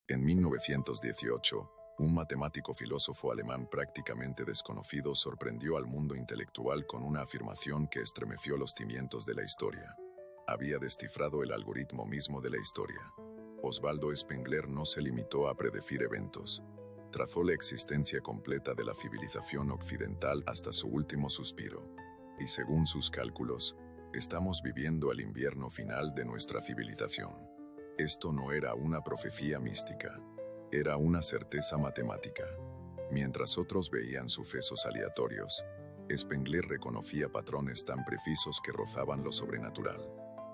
En 1918, un matemático filósofo alemán prácticamente desconocido sorprendió al mundo intelectual con una afirmación que estremeció los cimientos de la historia. Había descifrado el algoritmo mismo de la historia. Osvaldo Spengler no se limitó a predecir eventos. Trazó la existencia completa de la civilización occidental hasta su último suspiro. Y según sus cálculos, estamos viviendo el invierno final de nuestra civilización. Esto no era una profecía mística, era una certeza matemática. Mientras otros veían sucesos aleatorios, Spengler reconocía patrones tan precisos que rozaban lo sobrenatural.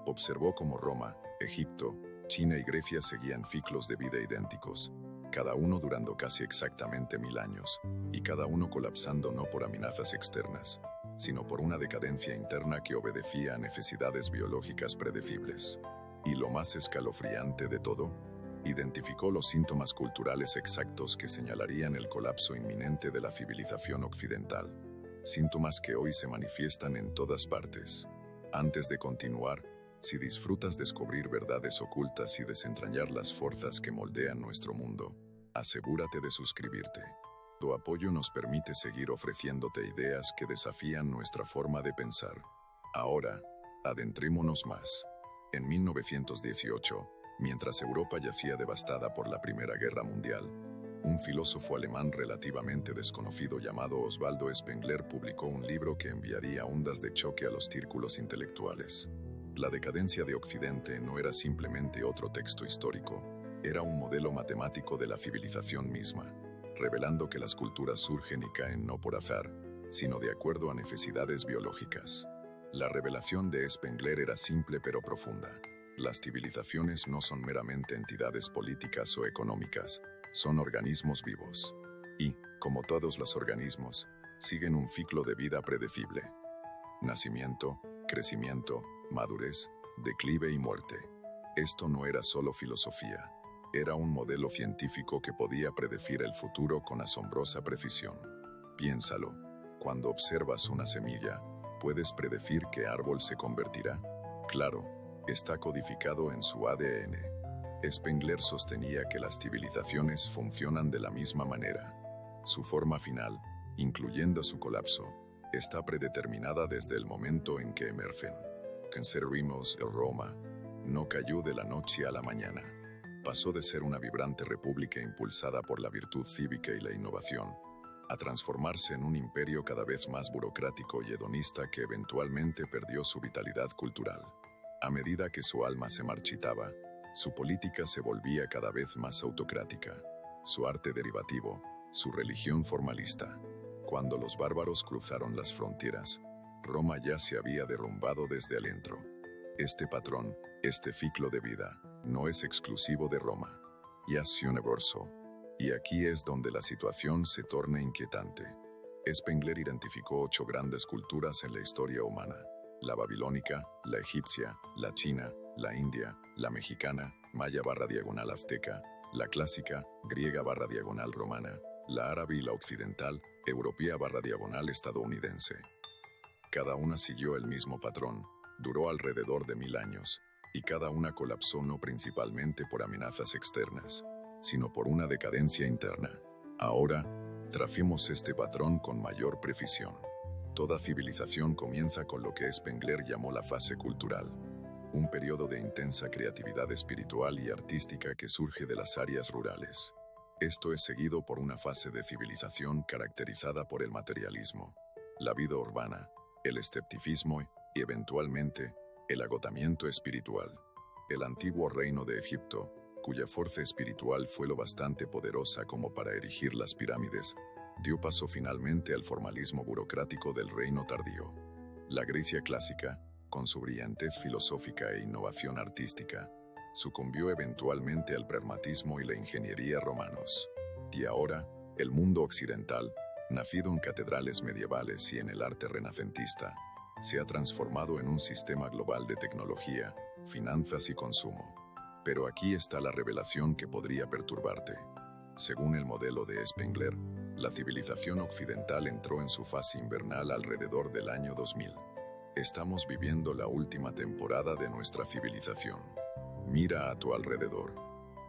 Observó cómo Roma, Egipto, China y Grecia seguían ciclos de vida idénticos, cada uno durando casi exactamente 1000 años, y cada uno colapsando no por amenazas externas, sino por una decadencia interna que obedecía a necesidades biológicas predecibles. Y lo más escalofriante de todo, identificó los síntomas culturales exactos que señalarían el colapso inminente de la civilización occidental, síntomas que hoy se manifiestan en todas partes. Antes de continuar, si disfrutas descubrir verdades ocultas y desentrañar las fuerzas que moldean nuestro mundo, asegúrate de suscribirte. Tu apoyo nos permite seguir ofreciéndote ideas que desafían nuestra forma de pensar. Ahora, adentrémonos más. En 1918, mientras Europa yacía devastada por la Primera Guerra Mundial, un filósofo alemán relativamente desconocido llamado Osvaldo Spengler publicó un libro que enviaría ondas de choque a los círculos intelectuales. La decadencia de Occidente no era simplemente otro texto histórico, era un modelo matemático de la civilización misma, revelando que las culturas surgen y caen no por azar, sino de acuerdo a necesidades biológicas. La revelación de Spengler era simple pero profunda. Las civilizaciones no son meramente entidades políticas o económicas, son organismos vivos. Y, como todos los organismos, siguen un ciclo de vida predecible. Nacimiento, crecimiento, madurez, declive y muerte. Esto no era solo filosofía, era un modelo científico que podía predecir el futuro con asombrosa precisión. Piénsalo, cuando observas una semilla, ¿puedes predecir qué árbol se convertirá? Claro, está codificado en su ADN. Spengler sostenía que las civilizaciones funcionan de la misma manera. Su forma final, incluyendo su colapso, está predeterminada desde el momento en que emergen. Consideremos Roma. No cayó de la noche a la mañana. Pasó de ser una vibrante república impulsada por la virtud cívica y la innovación, a transformarse en un imperio cada vez más burocrático y hedonista que eventualmente perdió su vitalidad cultural. A medida que su alma se marchitaba, su política se volvía cada vez más autocrática, su arte derivativo, su religión formalista. Cuando los bárbaros cruzaron las fronteras, Roma ya se había derrumbado desde adentro. Este patrón, este ciclo de vida, no es exclusivo de Roma, ya es universal. Y aquí es donde la situación se torna inquietante. Spengler identificó 8 grandes culturas en la historia humana: la babilónica, la egipcia, la china, la india, la mexicana, maya/azteca, la clásica, griega/romana, la árabe y la occidental, europea/estadounidense. Cada una siguió el mismo patrón, duró alrededor de 1000 años, y cada una colapsó no principalmente por amenazas externas, sino por una decadencia interna. Ahora, tracemos este patrón con mayor precisión. Toda civilización comienza con lo que Spengler llamó la fase cultural, un periodo de intensa creatividad espiritual y artística que surge de las áreas rurales. Esto es seguido por una fase de civilización caracterizada por el materialismo, la vida urbana, el escepticismo y, eventualmente, el agotamiento espiritual. El antiguo reino de Egipto, cuya fuerza espiritual fue lo bastante poderosa como para erigir las pirámides, dio paso finalmente al formalismo burocrático del reino tardío. La Grecia clásica, con su brillantez filosófica e innovación artística, sucumbió eventualmente al pragmatismo y la ingeniería romanos. Y ahora, el mundo occidental, nacido en catedrales medievales y en el arte renacentista, se ha transformado en un sistema global de tecnología, finanzas y consumo. Pero aquí está la revelación que podría perturbarte. Según el modelo de Spengler, la civilización occidental entró en su fase invernal alrededor del año 2000. Estamos viviendo la última temporada de nuestra civilización. Mira a tu alrededor.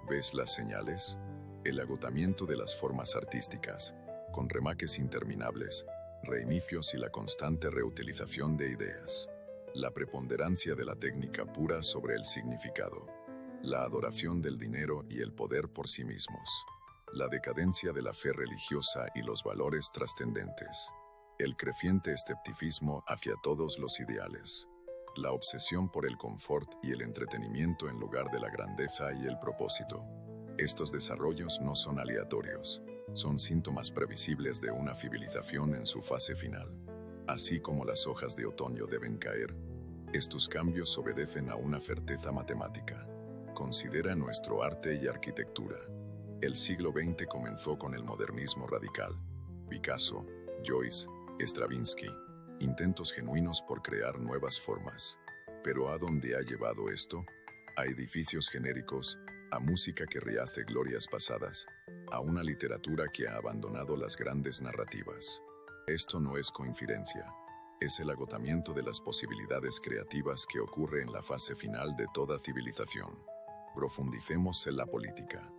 ¿Ves las señales? El agotamiento de las formas artísticas, con remaques interminables, reinifios y la constante reutilización de ideas. La preponderancia de la técnica pura sobre el significado. La adoración del dinero y el poder por sí mismos. La decadencia de la fe religiosa y los valores trascendentes. El creciente escepticismo hacia todos los ideales. La obsesión por el confort y el entretenimiento en lugar de la grandeza y el propósito. Estos desarrollos no son aleatorios, son síntomas previsibles de una civilización en su fase final. Así como las hojas de otoño deben caer, estos cambios obedecen a una certeza matemática. Considera nuestro arte y arquitectura. El siglo XX comenzó con el modernismo radical. Picasso, Joyce, Stravinsky, intentos genuinos por crear nuevas formas. Pero ¿a dónde ha llevado esto? A edificios genéricos, a música que rehace glorias pasadas, a una literatura que ha abandonado las grandes narrativas. Esto no es coincidencia. Es el agotamiento de las posibilidades creativas que ocurre en la fase final de toda civilización. Profundicemos en la política.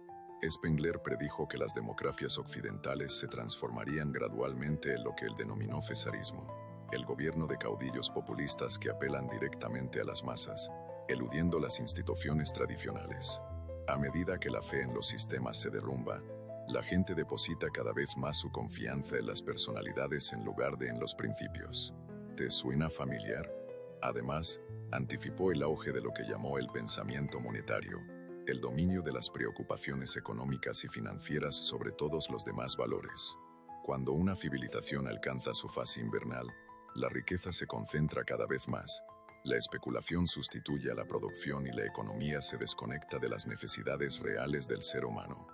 Spengler predijo que las democracias occidentales se transformarían gradualmente en lo que él denominó cesarismo, el gobierno de caudillos populistas que apelan directamente a las masas, eludiendo las instituciones tradicionales. A medida que la fe en los sistemas se derrumba, la gente deposita cada vez más su confianza en las personalidades en lugar de en los principios. ¿Te suena familiar? Además, anticipó el auge de lo que llamó el pensamiento monetario, el dominio de las preocupaciones económicas y financieras sobre todos los demás valores. Cuando una civilización alcanza su fase invernal, la riqueza se concentra cada vez más, la especulación sustituye a la producción y la economía se desconecta de las necesidades reales del ser humano.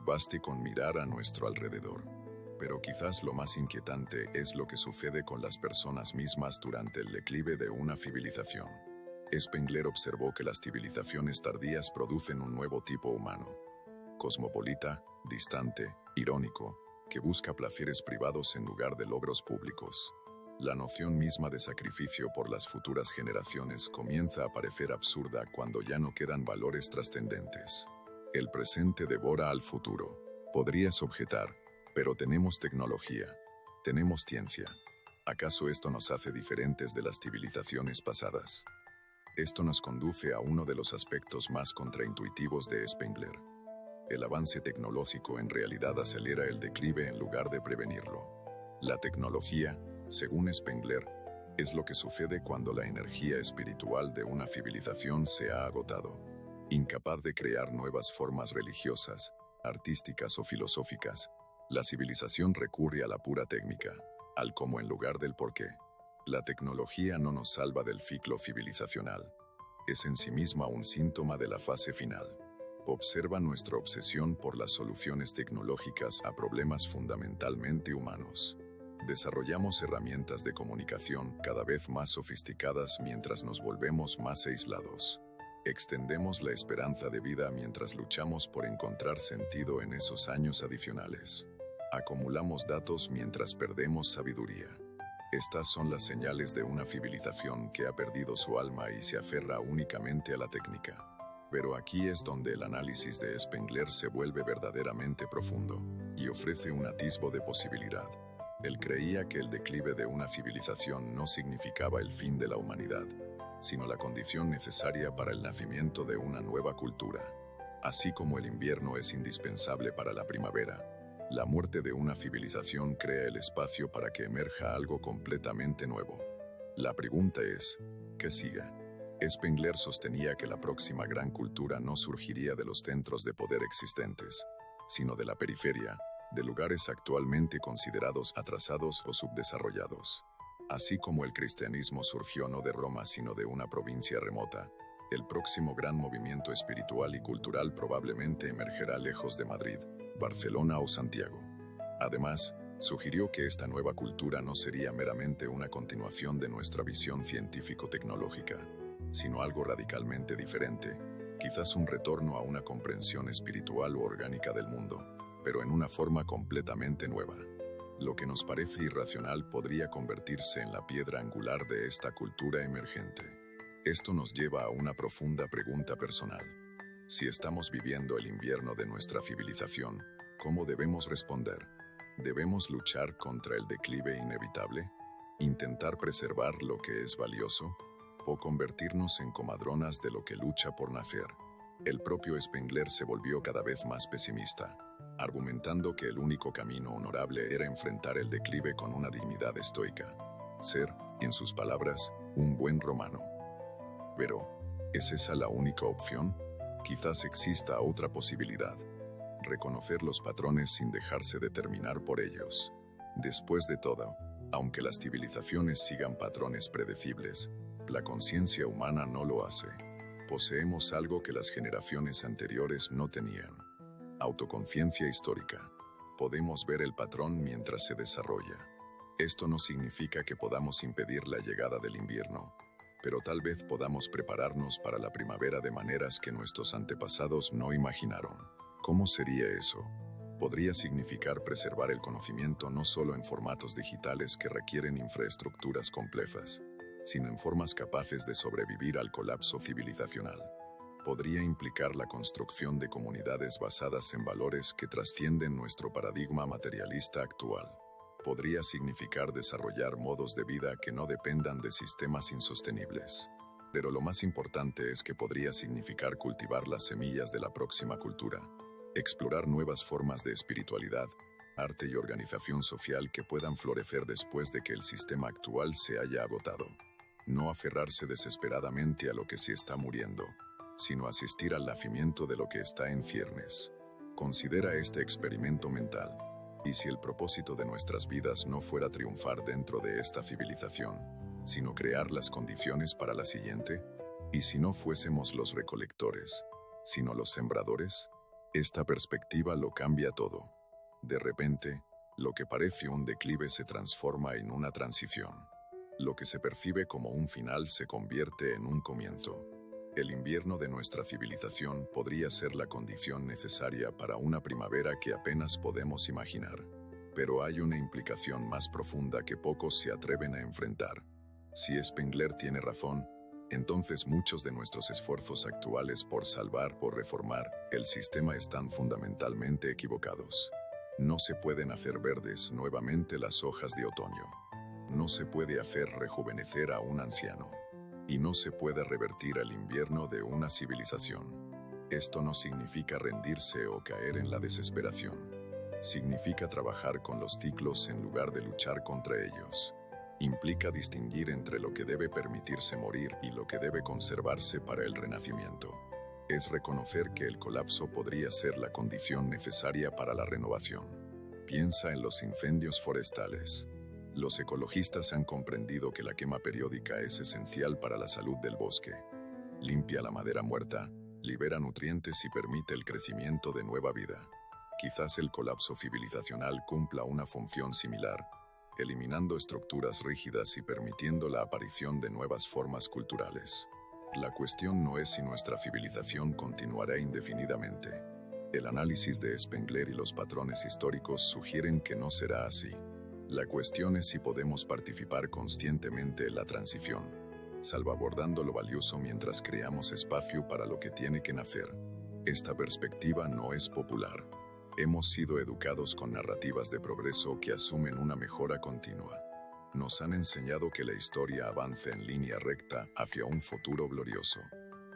Baste con mirar a nuestro alrededor. Pero quizás lo más inquietante es lo que sucede con las personas mismas durante el declive de una civilización. Spengler observó que las civilizaciones tardías producen un nuevo tipo humano. Cosmopolita, distante, irónico, que busca placeres privados en lugar de logros públicos. La noción misma de sacrificio por las futuras generaciones comienza a parecer absurda cuando ya no quedan valores trascendentes. El presente devora al futuro. Podrías objetar, pero tenemos tecnología, tenemos ciencia. ¿Acaso esto nos hace diferentes de las civilizaciones pasadas? Esto nos conduce a uno de los aspectos más contraintuitivos de Spengler. El avance tecnológico en realidad acelera el declive en lugar de prevenirlo. La tecnología, según Spengler, es lo que sucede cuando la energía espiritual de una civilización se ha agotado. Incapaz de crear nuevas formas religiosas, artísticas o filosóficas, la civilización recurre a la pura técnica, al cómo en lugar del por qué. La tecnología no nos salva del ciclo civilizacional. Es en sí misma un síntoma de la fase final. Observa nuestra obsesión por las soluciones tecnológicas a problemas fundamentalmente humanos. Desarrollamos herramientas de comunicación cada vez más sofisticadas mientras nos volvemos más aislados. Extendemos la esperanza de vida mientras luchamos por encontrar sentido en esos años adicionales. Acumulamos datos mientras perdemos sabiduría. Estas son las señales de una civilización que ha perdido su alma y se aferra únicamente a la técnica. Pero aquí es donde el análisis de Spengler se vuelve verdaderamente profundo y ofrece un atisbo de posibilidad. Él creía que el declive de una civilización no significaba el fin de la humanidad, sino la condición necesaria para el nacimiento de una nueva cultura. Así como el invierno es indispensable para la primavera, la muerte de una civilización crea el espacio para que emerja algo completamente nuevo. La pregunta es, ¿qué siga? Spengler sostenía que la próxima gran cultura no surgiría de los centros de poder existentes, sino de la periferia, de lugares actualmente considerados atrasados o subdesarrollados. Así como el cristianismo surgió no de Roma sino de una provincia remota, el próximo gran movimiento espiritual y cultural probablemente emergerá lejos de Madrid, Barcelona o Santiago. Además, sugirió que esta nueva cultura no sería meramente una continuación de nuestra visión científico-tecnológica, sino algo radicalmente diferente, quizás un retorno a una comprensión espiritual o orgánica del mundo, pero en una forma completamente nueva. Lo que nos parece irracional podría convertirse en la piedra angular de esta cultura emergente. Esto nos lleva a una profunda pregunta personal. Si estamos viviendo el invierno de nuestra civilización, ¿cómo debemos responder? ¿Debemos luchar contra el declive inevitable? ¿Intentar preservar lo que es valioso? ¿O convertirnos en comadronas de lo que lucha por nacer? El propio Spengler se volvió cada vez más pesimista, argumentando que el único camino honorable era enfrentar el declive con una dignidad estoica. Ser, en sus palabras, un buen romano. Pero, ¿es esa la única opción? Quizás exista otra posibilidad. Reconocer los patrones sin dejarse determinar por ellos. Después de todo, aunque las civilizaciones sigan patrones predecibles, la conciencia humana no lo hace. Poseemos algo que las generaciones anteriores no tenían. Autoconciencia histórica. Podemos ver el patrón mientras se desarrolla. Esto no significa que podamos impedir la llegada del invierno, pero tal vez podamos prepararnos para la primavera de maneras que nuestros antepasados no imaginaron. ¿Cómo sería eso? Podría significar preservar el conocimiento no solo en formatos digitales que requieren infraestructuras complejas, sino en formas capaces de sobrevivir al colapso civilizacional. Podría implicar la construcción de comunidades basadas en valores que trascienden nuestro paradigma materialista actual. Podría significar desarrollar modos de vida que no dependan de sistemas insostenibles. Pero lo más importante es que podría significar cultivar las semillas de la próxima cultura, explorar nuevas formas de espiritualidad, arte y organización social que puedan florecer después de que el sistema actual se haya agotado. No aferrarse desesperadamente a lo que se está muriendo, sino asistir al nacimiento de lo que está en ciernes. Considera este experimento mental. ¿Y si el propósito de nuestras vidas no fuera triunfar dentro de esta civilización, sino crear las condiciones para la siguiente? ¿Y si no fuésemos los recolectores, sino los sembradores? Esta perspectiva lo cambia todo. De repente, lo que parece un declive se transforma en una transición. Lo que se percibe como un final se convierte en un comienzo. El invierno de nuestra civilización podría ser la condición necesaria para una primavera que apenas podemos imaginar. Pero hay una implicación más profunda que pocos se atreven a enfrentar. Si Spengler tiene razón, entonces muchos de nuestros esfuerzos actuales por salvar o reformar el sistema están fundamentalmente equivocados. No se pueden hacer verdes nuevamente las hojas de otoño. No se puede hacer rejuvenecer a un anciano. Y no se puede revertir el invierno de una civilización. Esto no significa rendirse o caer en la desesperación. Significa trabajar con los ciclos en lugar de luchar contra ellos. Implica distinguir entre lo que debe permitirse morir y lo que debe conservarse para el renacimiento. Es reconocer que el colapso podría ser la condición necesaria para la renovación. Piensa en los incendios forestales. Los ecologistas han comprendido que la quema periódica es esencial para la salud del bosque. Limpia la madera muerta, libera nutrientes y permite el crecimiento de nueva vida. Quizás el colapso civilizacional cumpla una función similar, eliminando estructuras rígidas y permitiendo la aparición de nuevas formas culturales. La cuestión no es si nuestra civilización continuará indefinidamente. El análisis de Spengler y los patrones históricos sugieren que no será así. La cuestión es si podemos participar conscientemente en la transición, salvaguardando lo valioso mientras creamos espacio para lo que tiene que nacer. Esta perspectiva no es popular. Hemos sido educados con narrativas de progreso que asumen una mejora continua. Nos han enseñado que la historia avanza en línea recta hacia un futuro glorioso.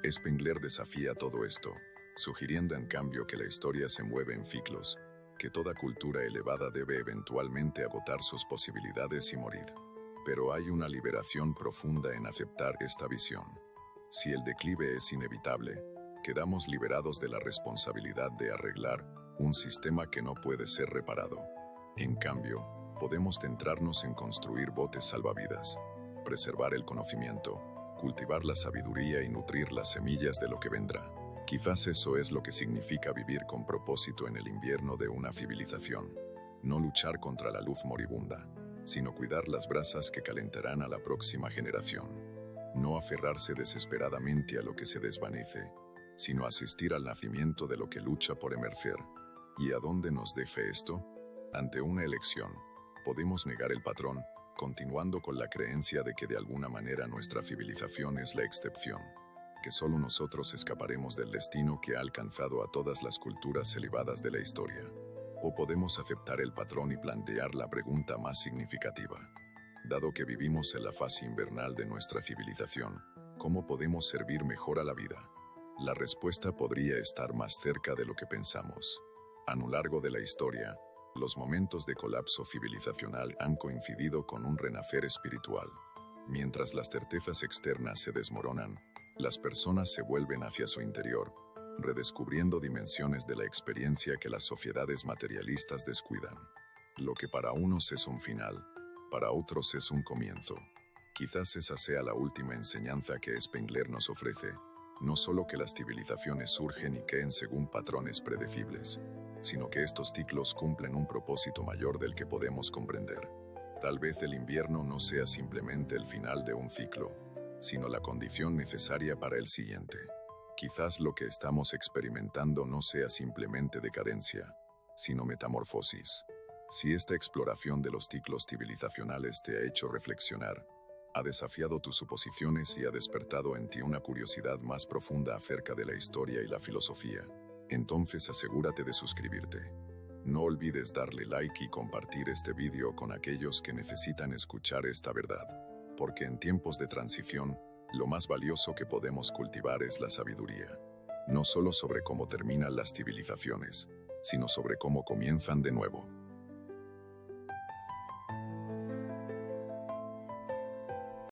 Spengler desafía todo esto, sugiriendo en cambio que la historia se mueve en ciclos, que toda cultura elevada debe eventualmente agotar sus posibilidades y morir. Pero hay una liberación profunda en aceptar esta visión. Si el declive es inevitable, quedamos liberados de la responsabilidad de arreglar un sistema que no puede ser reparado. En cambio, podemos centrarnos en construir botes salvavidas, preservar el conocimiento, cultivar la sabiduría y nutrir las semillas de lo que vendrá. Quizás eso es lo que significa vivir con propósito en el invierno de una civilización. No luchar contra la luz moribunda, sino cuidar las brasas que calentarán a la próxima generación. No aferrarse desesperadamente a lo que se desvanece, sino asistir al nacimiento de lo que lucha por emerger. ¿Y a dónde nos deja esto? Ante una elección, podemos negar el patrón, continuando con la creencia de que de alguna manera nuestra civilización es la excepción. que solo nosotros escaparemos del destino que ha alcanzado a todas las culturas elevadas de la historia. O podemos aceptar el patrón y plantear la pregunta más significativa. Dado que vivimos en la fase invernal de nuestra civilización, ¿cómo podemos servir mejor a la vida? La respuesta podría estar más cerca de lo que pensamos. A lo largo de la historia, los momentos de colapso civilizacional han coincidido con un renacer espiritual. Mientras las certezas externas se desmoronan, las personas se vuelven hacia su interior, redescubriendo dimensiones de la experiencia que las sociedades materialistas descuidan. Lo que para unos es un final, para otros es un comienzo. Quizás esa sea la última enseñanza que Spengler nos ofrece, no solo que las civilizaciones surgen y caen según patrones predecibles, sino que estos ciclos cumplen un propósito mayor del que podemos comprender. Tal vez el invierno no sea simplemente el final de un ciclo, sino la condición necesaria para el siguiente. Quizás lo que estamos experimentando no sea simplemente decadencia, sino metamorfosis. Si esta exploración de los ciclos civilizacionales te ha hecho reflexionar, ha desafiado tus suposiciones y ha despertado en ti una curiosidad más profunda acerca de la historia y la filosofía, entonces asegúrate de suscribirte. No olvides darle like y compartir este vídeo con aquellos que necesitan escuchar esta verdad, porque en tiempos de transición, lo más valioso que podemos cultivar es la sabiduría. No solo sobre cómo terminan las civilizaciones, sino sobre cómo comienzan de nuevo.